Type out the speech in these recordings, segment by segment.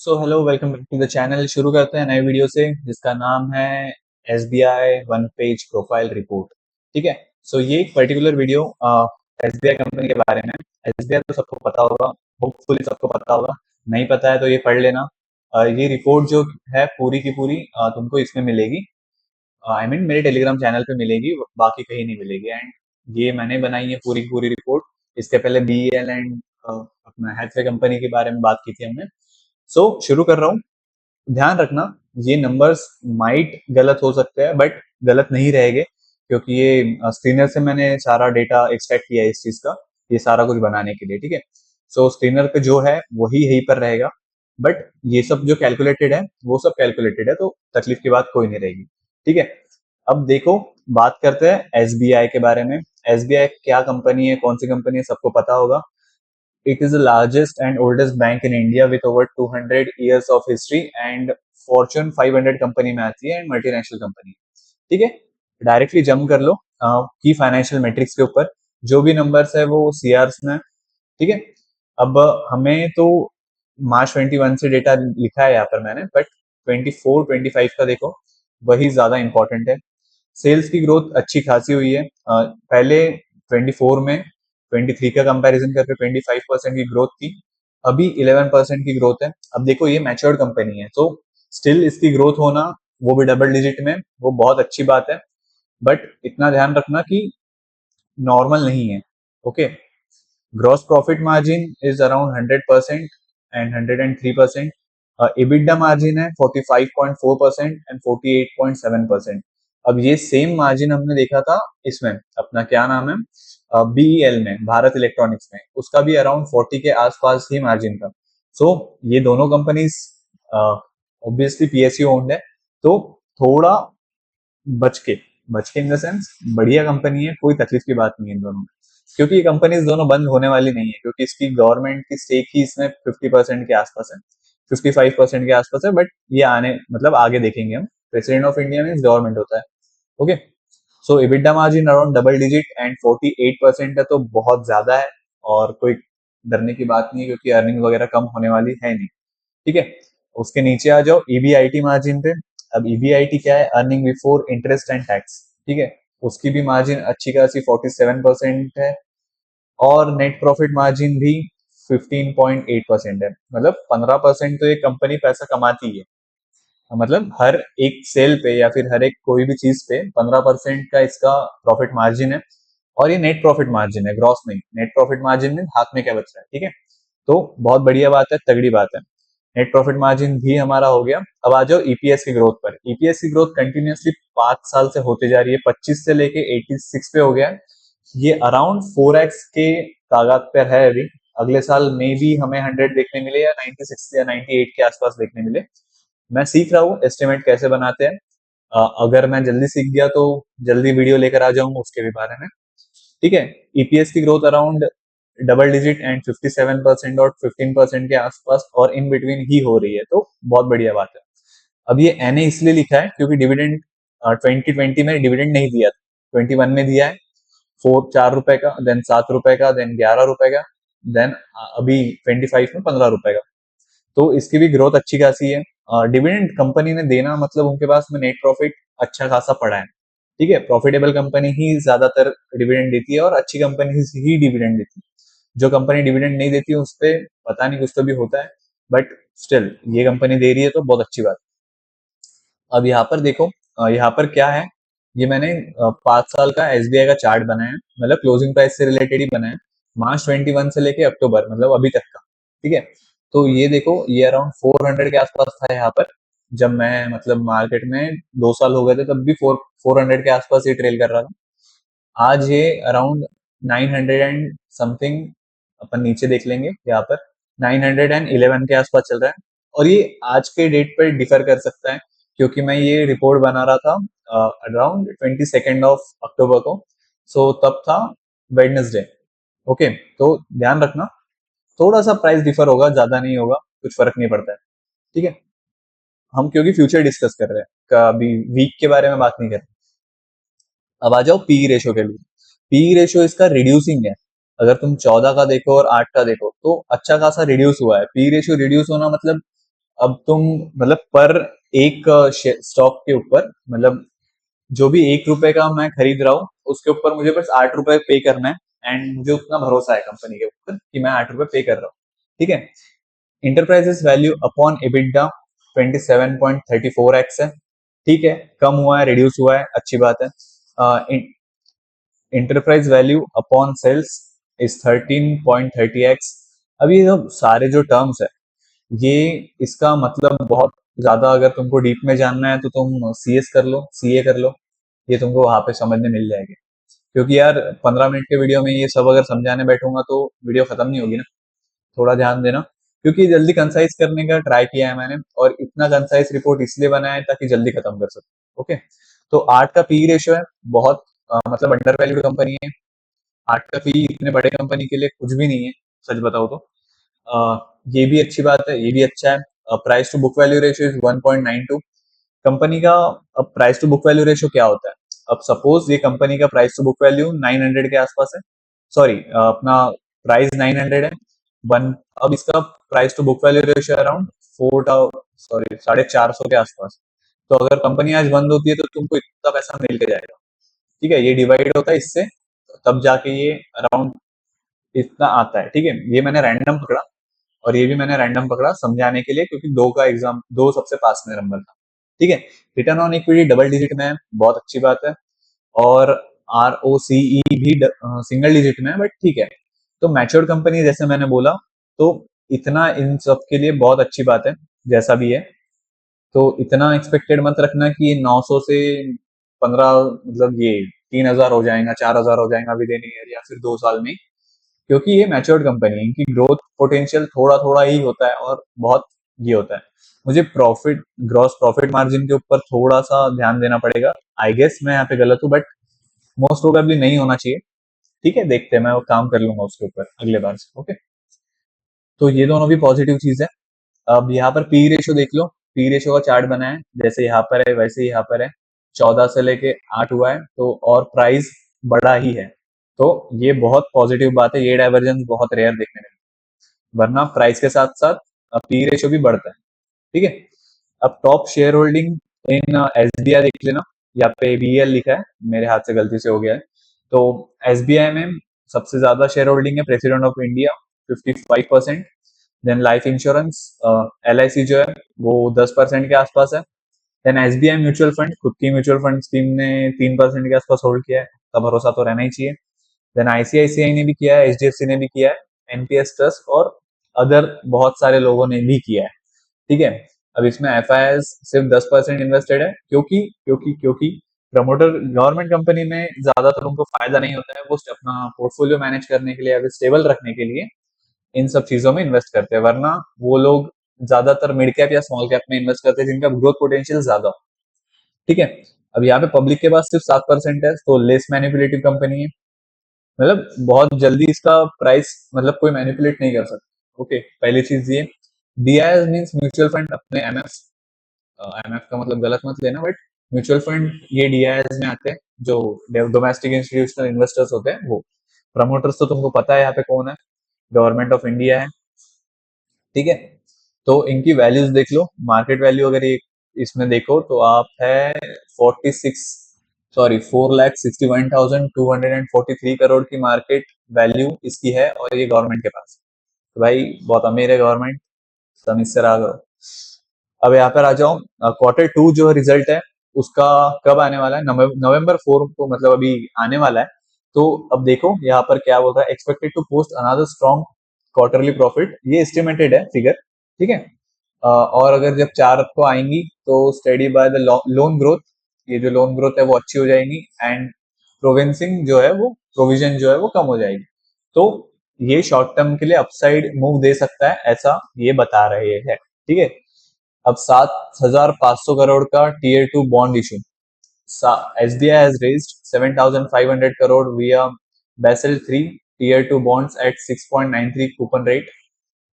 So hello, welcome back to the channel. शुरू करते हैं नए वीडियो से जिसका नाम है SBI one page profile report. ठीक है। सो ये एक पर्टिकुलर वीडियो SBI कंपनी के बारे में। SBI तो सबको पता होगा, होपफुली सबको पता होगा। नहीं पता है तो ये पढ़ लेना। ये रिपोर्ट जो है पूरी की पूरी तुमको इसमें मिलेगी। मेरे टेलीग्राम चैनल पे मिलेगी, बाकी कहीं नहीं मिलेगी। एंड ये मैंने बनाई है पूरी की पूरी रिपोर्ट। इसके पहले BEL एंड अपना हैथवे कंपनी के बारे में बात की थी हमने। शुरू कर रहा हूँ। ध्यान रखना, ये नंबर्स माइट गलत हो सकते हैं बट गलत नहीं रहेंगे, क्योंकि ये स्क्रीनर से मैंने सारा डेटा एक्सट्रैक्ट किया है इस चीज का, ये सारा कुछ बनाने के लिए। ठीक है। स्क्रीनर पे जो है वही यहीं पर रहेगा, बट ये सब जो कैलकुलेटेड है वो सब कैलकुलेटेड है, तो तकलीफ की बात कोई नहीं रहेगी। ठीक है। अब देखो, बात करते हैं SBI के बारे में। SBI क्या कंपनी है, कौन सी कंपनी है, सबको पता होगा। It is the largest and oldest bank in India with over 200 years of history and Fortune 500 company में आती है एंड मल्टीनेशनल कंपनी। ठीक है। डायरेक्टली जंप कर लो की फाइनेंशियल मैट्रिक्स के ऊपर। जो भी नंबर्स है वो सीआरस में है। ठीक है। अब हमें तो मार्च 21 से डेटा लिखा है यहाँ पर मैंने, बट 24 25 का देखो, वही ज्यादा इंपॉर्टेंट है। सेल्स की ग्रोथ अच्छी खासी हुई है। पहले 24 में 23 का कंपैरिजन करके 25% की ग्रोथ थी। अभी 11% की ग्रोथ है। अब देखो, ये मैच्योर्ड कंपनी है तो स्टिल इसकी ग्रोथ होना, वो भी डबल डिजिट में, वो बहुत अच्छी बात है। बट इतना ध्यान रखना कि नॉर्मल नहीं है। Okay. Gross profit margin is around 100% and 103%। EBITDA margin है 45.4% एंड 48.7%। अब ये सेम मार्जिन हमने देखा था इसमें, अपना क्या नाम है, BEL में, भारत इलेक्ट्रॉनिक्स में, उसका भी अराउंड 40 के आसपास ही मार्जिन था। ये दोनों कंपनीज ऑब्वियसली PSU ओन्ड है, तो थोड़ा बच के, बच के इन द सेंस बढ़िया कंपनी है, कोई तकलीफ की बात नहीं है इन दोनों में। क्योंकि ये कंपनीज दोनों बंद होने वाली नहीं है, क्योंकि इसकी गवर्नमेंट की स्टेक ही इसमें 50% के आसपास है, 55% के आसपास है। बट ये आने मतलब आगे देखेंगे हम। President of India means government होता है। Okay. EBITDA margin around double digit and 48% है, तो बहुत ज्यादा है और कोई डरने की बात नहीं है, क्योंकि अर्निंग वगैरह कम होने वाली है नहीं। ठीक है। उसके नीचे आ जाओ EBIT मार्जिन पे। अब EBIT क्या है, earning before interest and tax. ठीक है। उसकी भी मार्जिन अच्छी खासी 47% है। और नेट प्रॉफिट मार्जिन भी 15.8% है। मतलब 15% तो ये कंपनी पैसा कमाती है। मतलब हर एक सेल पे या फिर हर एक कोई भी चीज पे 15% का इसका प्रॉफिट मार्जिन है। और ये नेट प्रॉफिट मार्जिन है, ग्रॉस नहीं। नेट प्रॉफिट मार्जिन में हाथ में क्या बच रहा है। ठीक है। तो बहुत बढ़िया बात है, तगड़ी बात है। नेट प्रॉफिट मार्जिन भी हमारा हो गया। अब आ जाओ ईपीएस की ग्रोथ पर। ईपीएस की ग्रोथ कंटिन्यूअसली 5 साल से होती जा रही है, 25 से लेके 86 पे हो गया है। ये अराउंड 4x के तादाद पर है अभी। अगले साल में भी हमें 100 देखने मिले या 96 या 98 के आसपास देखने मिले। मैं सीख रहा हूँ एस्टिमेट कैसे बनाते हैं। अगर मैं जल्दी सीख गया तो जल्दी वीडियो लेकर आ जाऊंगा उसके भी बारे में। ठीक है। ईपीएस की growth around double digit and 57% और 15% के आसपास और इन बिटवीन ही हो रही है, तो बहुत बढ़िया बात है। अब ये एनए इसलिए लिखा है क्योंकि डिविडेंड 2020 में डिविडेंड नहीं दिया था, 21 में दिया है। 4 रुपए का, देन 7 रुपए का, देन 11 रुपए का, देन अभी 25 में 15 रुपए का। तो इसकी भी ग्रोथ अच्छी खासी है। डिविडेंड कंपनी ने देना मतलब उनके पास में नेट प्रॉफिट अच्छा खासा पड़ा है। ठीक है। प्रॉफिटेबल कंपनी ही ज्यादातर डिविडेंड देती है और अच्छी कंपनी ही डिविडेंड देती है। जो कंपनी डिविडेंड नहीं देती उस पे पता नहीं, कुछ तो भी होता है। बट स्टिल ये कंपनी दे रही है तो बहुत अच्छी बात है। अब यहाँ पर देखो, यहाँ पर क्या है, ये मैंने 5 साल का एसबीआई का चार्ट बनाया है, मतलब क्लोजिंग प्राइस से रिलेटेड ही बनाया है। मार्च 21 से लेके अक्टूबर, मतलब अभी तक का। ठीक है। तो ये देखो, ये अराउंड 400 के आसपास था यहाँ पर। जब मैं मतलब मार्केट में 2 साल हो गए थे, तब भी 400 के आसपास ये ट्रेल कर रहा था। आज ये अराउंड 900 एंड समथिंग, अपन नीचे देख लेंगे यहाँ पर, 911 के आसपास चल रहा है। और ये आज के डेट पर डिफर कर सकता है, क्योंकि मैं ये रिपोर्ट बना रहा था अराउंड 22 अक्टूबर को। तब था वेडनेसडे। ओके। तो ध्यान रखना, थोड़ा सा प्राइस डिफर होगा, ज्यादा नहीं होगा, कुछ फर्क नहीं पड़ता है। ठीक है। हम क्योंकि फ्यूचर डिस्कस कर रहे हैं, कभी वीक के बारे में बात नहीं कर रहे। अब आ जाओ पी रेशो के लिए। पी रेशो इसका रिड्यूसिंग है। अगर तुम 14 का देखो और 8 का देखो तो अच्छा खासा रिड्यूस हुआ है। पी रेशो रिड्यूस होना मतलब अब तुम मतलब पर एक स्टॉक के ऊपर मतलब जो भी 1 रुपए का मैं खरीद रहा हूँ उसके ऊपर मुझे बस 8 रुपए पे करना है एंड मुझे उतना भरोसा है कंपनी के ऊपर कि मैं 8 रुपए पे कर रहा हूँ। ठीक है। Enterprises value upon EBITDA 27.34x है। ठीक है, कम हुआ है, रिड्यूस हुआ है, अच्छी बात है। Enterprise value upon sales is 13.30x। अब ये जो सारे जो टर्म्स है ये इसका मतलब बहुत ज्यादा अगर तुमको डीप में जानना है तो तुम सीएस कर लो, सीए कर लो, ये तुमको वहां पे समझने मिल जाएगी। क्योंकि यार 15 मिनट के वीडियो में ये सब अगर समझाने बैठूंगा तो वीडियो खत्म नहीं होगी ना। थोड़ा ध्यान देना, क्योंकि जल्दी कंसाइज करने का ट्राई किया है मैंने और इतना कंसाइज रिपोर्ट इसलिए बनाया है ताकि जल्दी खत्म कर सकूं। ओके। तो 8 का पी रेशियो है, बहुत मतलब अंडर वैल्यूड कंपनी है। 8 का पी इतने बड़े कंपनी के लिए कुछ भी नहीं है, सच बताओ तो। ये भी अच्छी बात है, ये भी अच्छा है। Price to book value ratio is 1.92। कंपनी का अब price to book value ratio क्या होता है? अब सपोज ये कंपनी का प्राइस टू बुक वैल्यू 900 के आसपास है, सॉरी अपना प्राइस 900 है। वन अब इसका price to book value ratio around 450 के आसपास। तो अगर कंपनी आज बंद होती है तो तुमको इतना पैसा मिल के जाएगा। ठीक है, ये डिवाइड होता है इससे, तब जाके ये अराउंड इतना आता है। ठीक है, ये मैंने रैंडम पकड़ा और ये भी मैंने रैंडम पकड़ा समझाने के लिए, क्योंकि दो सबसे पास में नंबर था। ठीक है। Return on equity double digit में है, बहुत अच्छी बात है। और आर ओ सी ई भी सिंगल डिजिट में है, बट ठीक है। तो मैच्योर्ड कंपनी जैसे मैंने बोला, तो इतना इन सब के लिए बहुत अच्छी बात है जैसा भी है। तो इतना एक्सपेक्टेड मत रखना कि ये 900 से 15 मतलब ये 3,000 हो जाएगा, 4,000 हो जाएगा विद इन ईयर या फिर 2 साल में। क्योंकि ये मैच्योर्ड कंपनी है, इनकी ग्रोथ पोटेंशियल थोड़ा थोड़ा ही होता है और बहुत ये होता है। मुझे प्रॉफिट, ग्रॉस प्रॉफिट मार्जिन के ऊपर थोड़ा सा ध्यान देना पड़ेगा। आई गेस मैं यहाँ पे गलत हूँ, बट मोस्ट प्रोबेबली नहीं होना चाहिए। ठीक है, देखते हैं, मैं वो काम कर लूंगा उसके ऊपर अगले बार से। ओके। तो ये दोनों भी पॉजिटिव चीज है। अब यहाँ पर पी रेशियो देख लो, पी रेशियो का चार्ट बना है, जैसे यहाँ पर है वैसे ही यहाँ पर है। 14 से लेके 8 हुआ है, तो और प्राइस बड़ा ही है। तो ये बहुत पॉजिटिव बात है, ये डाइवर्जेंस बहुत रेयर देखने में, वरना प्राइस के साथ साथ पी रेशियो भी बढ़ता है। ठीक है। अब top share holding in SBI देख लेना, यहाँ पे बीएल लिखा है, मेरे हाथ से गलती से हो गया है। तो एसबीआई में सबसे ज्यादा शेयर होल्डिंग है president of India 55%। Then life insurance L I C जो है वो 10% के आसपास है। देन एसबीआई म्यूचुअल फंड, खुद की म्यूचुअल फंड स्कीम ने 3% के आसपास होल्ड किया है, तो भरोसा तो रहना ही चाहिए। देन आईसीआईसीआई ने भी किया है, एचडीएफसी ने भी किया है, एनपीएस ट्रस्ट और अदर बहुत सारे लोगों ने भी किया है। ठीक है। अब इसमें एफ सिर्फ 10% इन्वेस्टेड है, क्योंकि प्रमोटर गवर्नमेंट कंपनी में ज्यादातर उनको फायदा नहीं होता है, वो अपना पोर्टफोलियो मैनेज करने के लिए या स्टेबल रखने के लिए इन सब चीजों में इन्वेस्ट करते हैं, वरना वो लोग ज्यादातर मिड कैप या स्मॉल कैप में इन्वेस्ट करते हैं जिनका ग्रोथ पोटेंशियल ज्यादा हो। ठीक है। अब यहाँ पे पब्लिक के पास सिर्फ 7% है, तो लेस मैनिपुलेटिव कंपनी है। मतलब बहुत जल्दी इसका प्राइस मतलब कोई मैनिपुलेट नहीं कर सकता। ओके, पहली चीज ये। डीआईएस मींस म्यूचुअल फंड, अपने एमएफ, एमएफ का मतलब गलत मत लेना, बट म्यूचुअल फंड ये डीआईएस में आते हैं, जो डोमेस्टिक इंस्टीट्यूशनल इन्वेस्टर्स होते हैं वो। प्रमोटर्स तो तुमको पता है यहाँ पे कौन है, गवर्नमेंट ऑफ इंडिया है। ठीक है। तो इनकी वैल्यूज देख लो, मार्केट वैल्यू अगर ये इसमें देखो तो आप है 4,61,243 करोड़ की मार्केट वैल्यू इसकी है, और ये गवर्नमेंट के पास। तो भाई बहुत अमीर है गवर्नमेंट, समझ से रहा करो। अब यहाँ पर आ जाओ, Q2 जो रिजल्ट है उसका कब आने वाला है? November 4 को, मतलब अभी आने वाला है। तो अब देखो यहाँ पर क्या बोल रहा है, expected to post another strong quarterly profit, ये एस्टिमेटेड है फिगर। ठीक है। और अगर जब 4 को आएंगी तो study by the loan growth, ये जो लोन ग्रोथ है वो अच्छी हो जाएगी, एंड प्रोविंसिंग जो है वो प्रोविजन जो है वो कम हो जाएगी। तो ये शॉर्ट टर्म के लिए अपसाइड मूव दे सकता है, ऐसा ये बता रहे हैं। ठीक है। अब 7,500 करोड़ का tier 2 bond issue, SBI has raised 7,500 crore via Basel III Tier 2 bonds at 6.93 coupon rate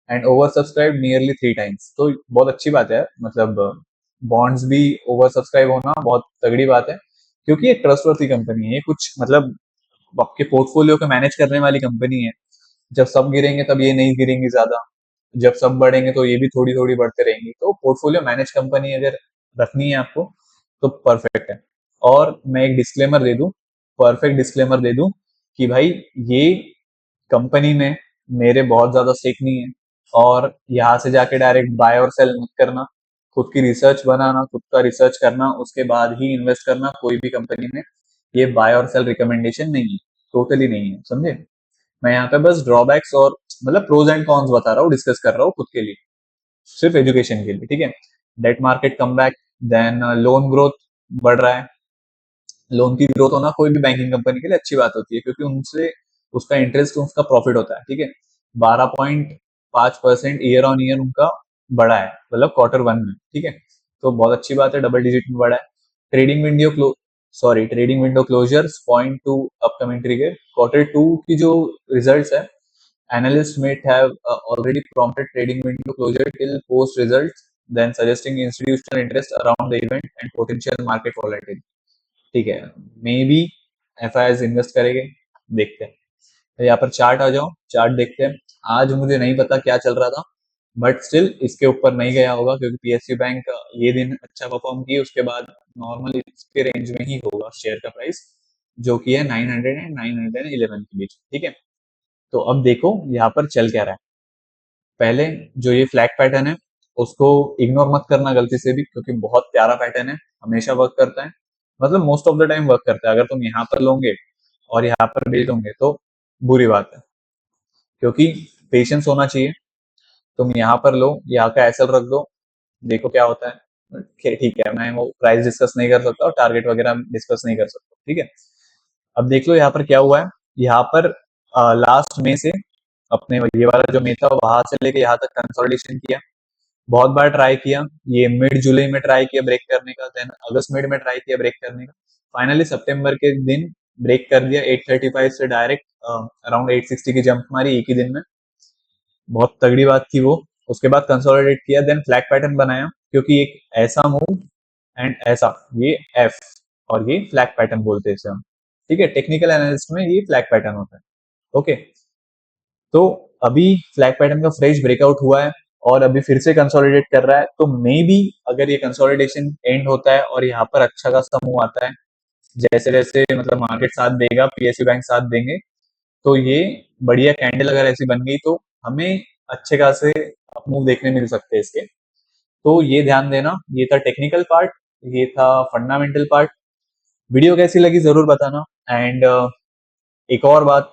and oversubscribed nearly 3 times। तो बहुत अच्छी बात है, मतलब बॉन्ड्स भी ओवर सब्सक्राइब होना बहुत तगड़ी बात है, क्योंकि ये ट्रस्टवर्थी कंपनी है, ये कुछ मतलब आपके पोर्टफोलियो को मैनेज करने वाली कंपनी है। जब सब गिरेंगे तब ये नहीं गिरेंगी ज्यादा, जब सब बढ़ेंगे तो ये भी थोड़ी थोड़ी बढ़ते रहेंगी। तो पोर्टफोलियो मैनेज कंपनी अगर रखनी है आपको तो परफेक्ट है। और मैं एक डिस्क्लेमर दे दूं, परफेक्ट डिस्क्लेमर दे दूं कि भाई ये कंपनी में मेरे बहुत ज्यादा स्टेक नहीं है, और यहाँ से जाके डायरेक्ट बाय और सेल मत करना। खुद की रिसर्च बनाना, खुद का रिसर्च करना, उसके बाद ही इन्वेस्ट करना कोई भी कंपनी में। ये बाय और सेल रिकमेंडेशन नहीं है, टोटली नहीं है, समझे। मैं यहाँ पे बस ड्रॉबैक्स और मतलब प्रोज एंड कॉन्स बता रहा हूँ, डिस्कस कर रहा हूँ खुद के लिए, सिर्फ एजुकेशन के लिए, ठीक है। Debt market come back, then loan growth बढ़ रहा है। लोन की ग्रोथ होना कोई भी बैंकिंग कंपनी के लिए अच्छी बात होती है, क्योंकि उनसे उसका इंटरेस्ट, उसका प्रॉफिट होता है, ठीक है। 12.5% ईयर ऑन ईयर उनका बढ़ा है, मतलब Q1 में, ठीक है। तो बहुत अच्छी बात है, डबल डिजिट में बढ़ा है। ट्रेडिंग विंडो क्लो sorry trading window closures point to upcoming trigger. Q2 की जो रिजल्ट्स है, analysts may have already prompted trading window closure till post results, then suggesting institutional interest around the event and potential market volatility। ठीक है, may be F I S invest करेंगे, देखते हैं। तो यहाँ पर चार्ट आ जाओ, चार्ट देखते हैं। आज मुझे नहीं पता क्या चल रहा था, बट स्टिल इसके ऊपर नहीं गया होगा, क्योंकि पीएसयू बैंक ये दिन अच्छा परफॉर्म की, उसके बाद नॉर्मल इसके रेंज में ही होगा शेयर का प्राइस, जो कि है 900 एंड 911 के बीच, ठीक है। तो अब देखो यहाँ पर चल क्या रहा है। पहले जो ये फ्लैग पैटर्न है उसको इग्नोर मत करना गलती से भी, क्योंकि बहुत प्यारा पैटर्न है, हमेशा वर्क करता है, मतलब most of the time work करता है। अगर तुम यहाँ पर लोगे और यहाँ पर बेच दोगे तो बुरी बात है, क्योंकि पेशेंस होना चाहिए। तुम यहाँ पर लो, यहाँ का एसएल रख दो, देखो क्या होता है। ठीक है, मैं वो प्राइस डिस्कस नहीं कर सकता और टारगेट वगैरह डिस्कस नहीं कर सकता, ठीक है। अब देख लो यहाँ पर क्या हुआ है। यहाँ पर लास्ट में से अपने ये वाला जो में था वहां से लेके यहाँ तक कंसोलिडेशन किया, बहुत बार ट्राई किया। ये मिड जुलाई में ट्राई किया ब्रेक करने का, देन अगस्त मिड में ट्राई किया ब्रेक करने का, फाइनली सितंबर के दिन ब्रेक कर दिया। 835 से डायरेक्ट अराउंड 860 की जंप मारी एक ही दिन में, बहुत तगड़ी बात थी वो। उसके बाद कंसोलिडेट किया, देन फ्लैग पैटर्न बनाया, क्योंकि एक ऐसा मूव एंड ऐसा, ये एफ, और ये फ्लैग पैटर्न बोलते हैं इसे हम, ठीक है। टेक्निकल एनालिस्ट में ये फ्लैग पैटर्न होता है, ओके। तो अभी फ्लैग पैटर्न का फ्रेश ब्रेकआउट हुआ है और अभी फिर से कंसोलिडेट कर रहा है, तो मे बी अगर ये कंसोलिडेशन एंड होता है और यहाँ पर अच्छा खासा मूव आता है, जैसे जैसे मतलब मार्केट साथ देगा, पीएसयू बैंक साथ देंगे, तो ये बढ़िया कैंडल अगर ऐसी बन गई तो हमें अच्छे खासे मूव देखने मिल सकते हैं इसके। तो ये ध्यान देना। ये था टेक्निकल पार्ट, ये था फंडामेंटल पार्ट। वीडियो कैसी लगी जरूर बताना। एंड एक और बात,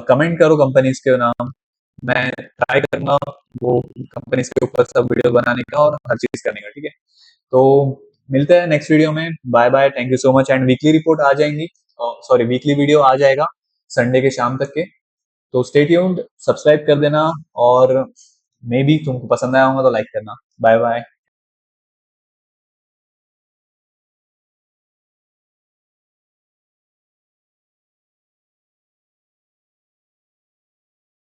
कमेंट करो कंपनीज के नाम, मैं ट्राई करूंगा वो कंपनीज के ऊपर सब वीडियो बनाने का और हर चीज करने का, ठीक है। तो मिलते हैं नेक्स्ट वीडियो में, bye bye, thank you so much. And weekly report आ जाएंगी, सॉरी वीकली वीडियो आ जाएगा संडे के शाम तक के। तो स्टे ट्यून्ड, सब्सक्राइब कर देना, और मे बी तुमको पसंद आया होगा तो लाइक करना। Bye bye.